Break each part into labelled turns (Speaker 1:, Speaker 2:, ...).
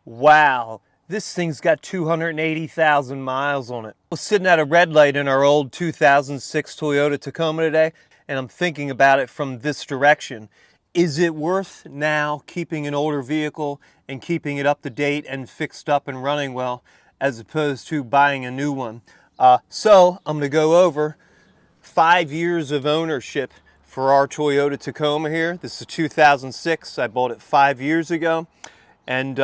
Speaker 1: Wow, this thing's got 280,000 miles on it. I was sitting at a red light in our old 2006 Toyota Tacoma today, and I'm thinking about it from this direction. Is it worth now keeping an older vehicle and keeping it up to date and fixed up and running well, as opposed to buying a new one? So I'm going to go over 5 years of ownership for our Toyota Tacoma here. This is a 2006. I bought it 5 years ago. And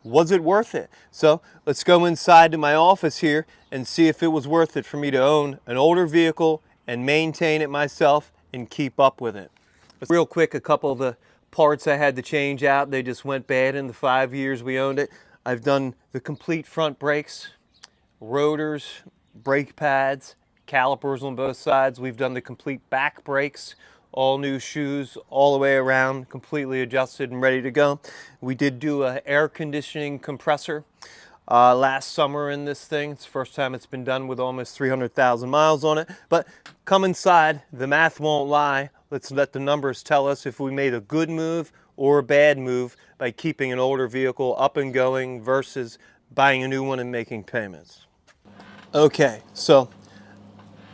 Speaker 1: was it worth it? So let's go inside to my office here and see if it was worth it for me to own an older vehicle and maintain it myself and keep up with it. Real quick, a couple of the parts I had to change out. They just went bad in the 5 years we owned it. I've done the complete front brakes, rotors, brake pads, calipers on both sides. We've done the complete back brakes, all new shoes all the way around, completely adjusted and ready to go. We did do an air conditioning compressor last summer in this thing. It's the first time it's been done with almost 300,000 miles on it. But come inside, the math won't lie. Let's let the numbers tell us if we made a good move or a bad move by keeping an older vehicle up and going versus buying a new one and making payments. Okay, so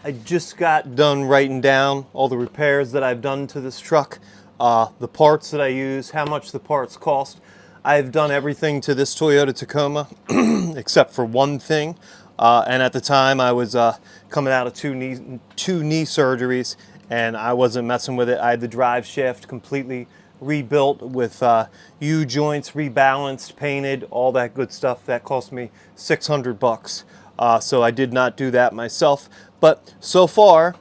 Speaker 1: I just got done writing down all the repairs that I've done to this truck, the parts that I use, how much the parts cost. I've done everything to this Toyota Tacoma except for one thing. And at the time I was coming out of two knee surgeries, and I wasn't messing with it. I had the drive shaft completely rebuilt with U-joints, rebalanced, painted, all that good stuff. That cost me $600. So I did not do that myself. But so far,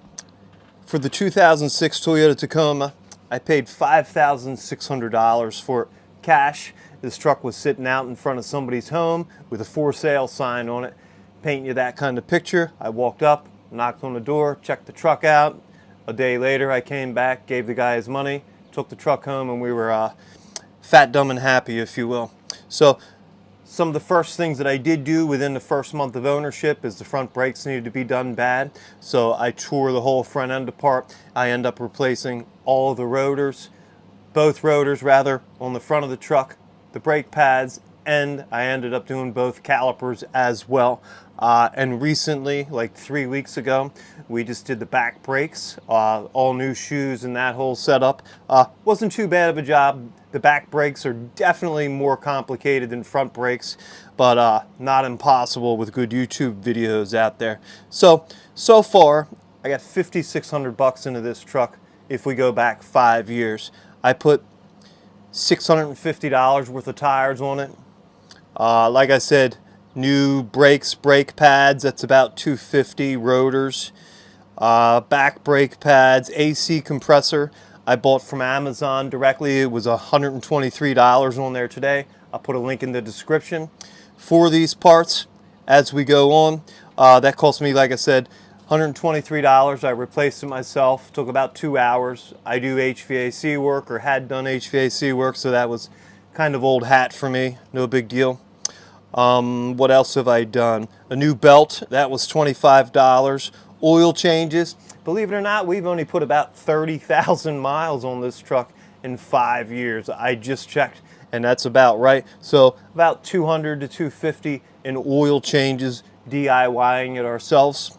Speaker 1: for the 2006 Toyota Tacoma, I paid $5,600 for it cash. This truck was sitting out in front of somebody's home with a for sale sign on it, painting you that kind of picture. I walked up, knocked on the door, checked the truck out. A day later, I came back, gave the guy his money, took the truck home, and we were fat, dumb, and happy, if you will. So some of the first things that I did do within the first month of ownership is the front brakes needed to be done bad. So I tore the whole front end apart. I end up replacing all of the rotors, both rotors rather, on the front of the truck, the brake pads, and I ended up doing both calipers as well. And recently, like 3 weeks ago, we just did the back brakes, all new shoes and that whole setup. Wasn't too bad of a job. The back brakes are definitely more complicated than front brakes, but not impossible with good YouTube videos out there. So far, I got $5,600 into this truck if we go back 5 years. I put $650 worth of tires on it. Like I said, new brakes, brake pads, that's about $250. Rotors, back brake pads, AC compressor I bought from Amazon directly. It was $123 on there today. I'll put a link in the description for these parts as we go on. That cost me, like I said, $123. I replaced it myself. Took about 2 hours. I do HVAC work, or had done HVAC work, so that was kind of old hat for me. No big deal. What else have I done? A new belt, that was $25. Oil changes. Believe it or not, we've only put about 30,000 miles on this truck in 5 years. I just checked, and that's about right. So about $200 to $250 in oil changes, DIYing it ourselves.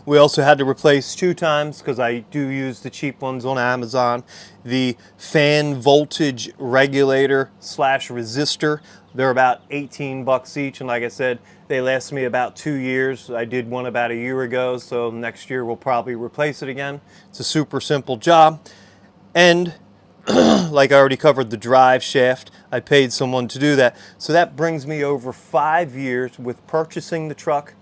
Speaker 1: We also had to replace 2 times, because I do use the cheap ones on Amazon, the fan voltage regulator slash resistor. They're about 18 bucks each, and like I said, they last me about 2 years. I did one about a year ago, so next year we'll probably replace it again. It's a super simple job. And like I already covered the drive shaft, I paid someone to do that. So that brings me over 5 years with purchasing the truck,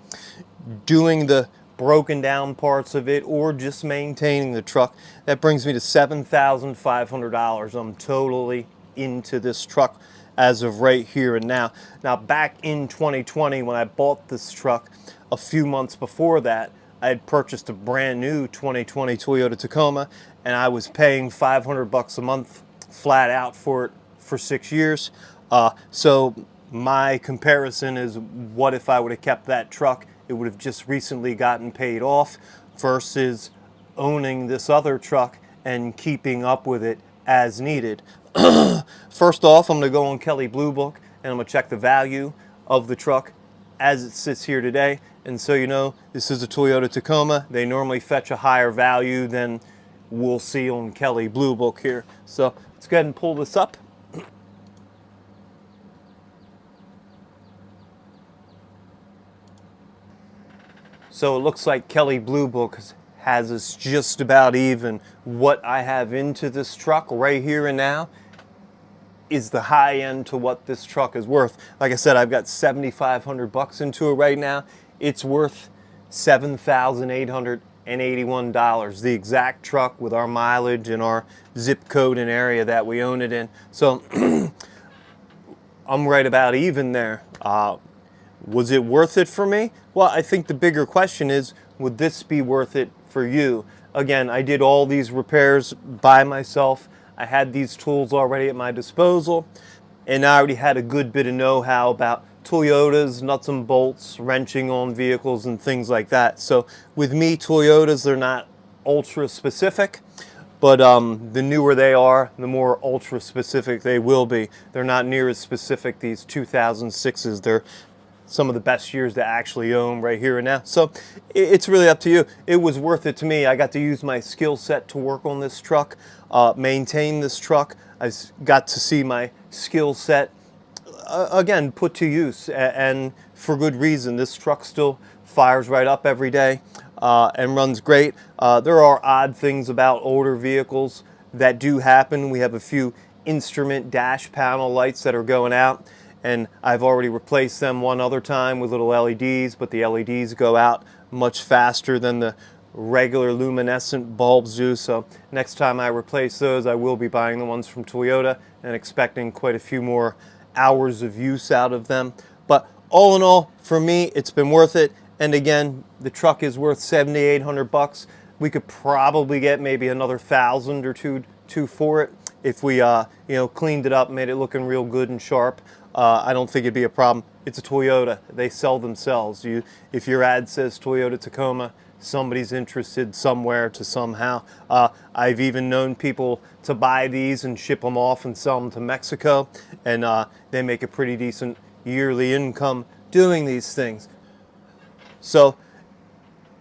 Speaker 1: doing the broken down parts of it, or just maintaining the truck. That brings me to $7,500. I'm totally into this truck as of right here and now. Now, back in 2020, when I bought this truck, a few months before that, I had purchased a brand new 2020 Toyota Tacoma, and I was paying $500 a month flat out for it for 6 years. So my comparison is, what if I would have kept that truck? It would have just recently gotten paid off, versus owning this other truck and keeping up with it as needed. First off, I'm going to go on Kelley Blue Book and I'm going to check the value of the truck as it sits here today. And so you know, this is a Toyota Tacoma. They normally fetch a higher value than we'll see on Kelley Blue Book here. So let's go ahead and pull this up. So it looks like Kelley Blue Book has us just about even. What I have into this truck right here and now is the high end to what this truck is worth. Like I said, I've got $7,500 into it right now. It's worth $7,881, the exact truck with our mileage and our zip code and area that we own it in. So I'm right about even there. Was it worth it for me? Well, I think the bigger question is, would this be worth it for you? Again, I did all these repairs by myself. I had these tools already at my disposal, and I already had a good bit of know-how about Toyotas, nuts and bolts, wrenching on vehicles and things like that. So with me, Toyotas, they're not ultra specific, but the newer they are, the more ultra specific they will be. They're not near as specific, these 2006s. They're some of the best years to actually own right here and now. So it's really up to you. It was worth it to me. I got to use my skill set to work on this truck, maintain this truck. I got to see my skill set, again, put to use, and for good reason. This truck still fires right up every day and runs great. There are odd things about older vehicles that do happen. We have a few instrument dash panel lights that are going out, and I've already replaced them one other time with little LEDs, but the LEDs go out much faster than the regular luminescent bulbs do. So next time I replace those, I will be buying the ones from Toyota and expecting quite a few more hours of use out of them. But all in all, for me, it's been worth it. And again, the truck is worth $7,800. We could probably get maybe another $1,000 or two for it if we cleaned it up, made it looking real good and sharp. I don't think it'd be a problem. It's a Toyota. They sell themselves. If your ad says Toyota Tacoma, somebody's interested somewhere to somehow. I've even known people to buy these and ship them off and sell them to Mexico, and they make a pretty decent yearly income doing these things. So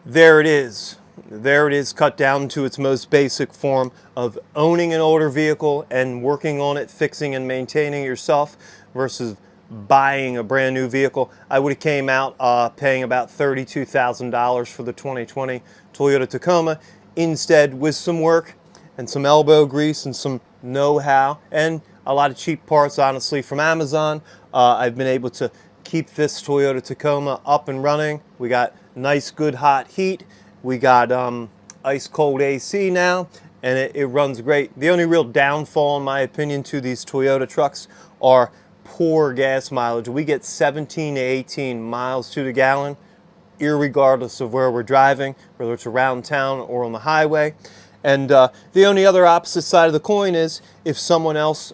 Speaker 1: there it is. There it is, cut down to its most basic form of owning an older vehicle and working on it, fixing and maintaining yourself, versus buying a brand new vehicle. I would have came out paying about $32,000 for the 2020 Toyota Tacoma. Instead, with some work and some elbow grease and some know-how and a lot of cheap parts, honestly, from Amazon, I've been able to keep this Toyota Tacoma up and running. We got nice, good, hot heat. We got ice cold AC now, and it runs great. The only real downfall, in my opinion, to these Toyota trucks are poor gas mileage. We get 17 to 18 miles to the gallon, irregardless of where we're driving, whether it's around town or on the highway. And the only other opposite side of the coin is if someone else,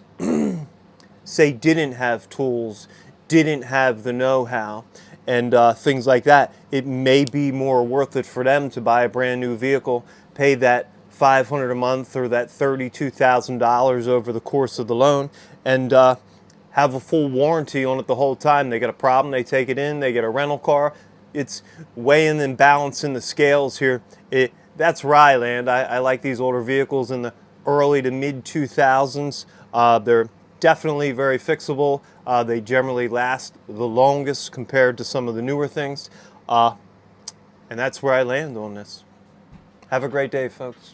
Speaker 1: say, didn't have tools, didn't have the know-how, and things like that, it may be more worth it for them to buy a brand new vehicle, pay that $500 a month or that $32,000 over the course of the loan, and have a full warranty on it the whole time. They get a problem, they take it in, they get a rental car. It's weighing and balancing the scales here. That's where I land. I like these older vehicles in the early to mid 2000s. They're definitely very fixable. They generally last the longest compared to some of the newer things. And that's where I land on this. Have a great day, folks.